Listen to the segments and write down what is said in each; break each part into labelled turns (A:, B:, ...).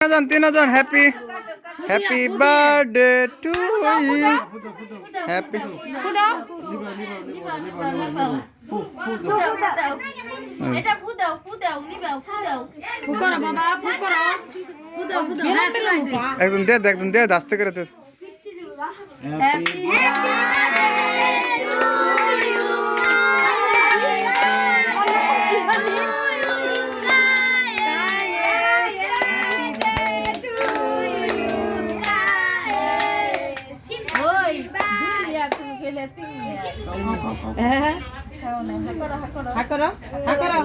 A: তিনজন happy happy birthday to you happy
B: এটা ফুদাও ফুদাও নিবাও ফুদাও
C: ফুকরা বাবা ফুকরা ফুদাও ফুদাও
A: একজন দে আস্তে করে দে
B: হ্যাপি ওই দুলিয়া তুমি গেলে তিনিয়া খাও না হাকড়া
C: হাকরো হাকরো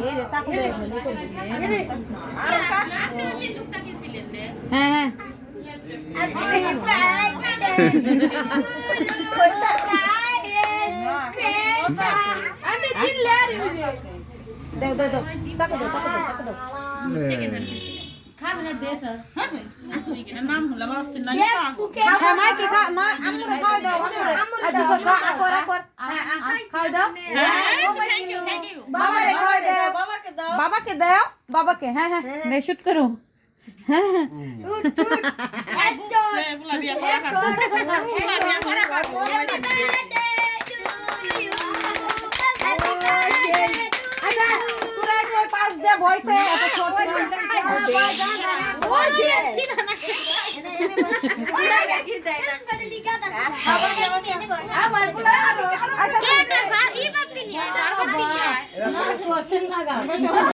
C: হ্যাঁ হ্যাঁ দাও দাও দাও চাকো দাও চাকো দাও চাকো দাও হ্যাঁ মাই কি খা মা আমুরে খাও দাও আমুরে দাও আকর আকর হ্যাঁ খাও দাও বাবারে খাও দাও
B: বাবাকে দাও
C: বাবাকে দাও বাবাকে হ্যাঁ হ্যাঁ নে শুট করো হ্যাঁ আচ্ছা তোরা একটু পাস দে ভয়েসে এত ছোট
B: আমার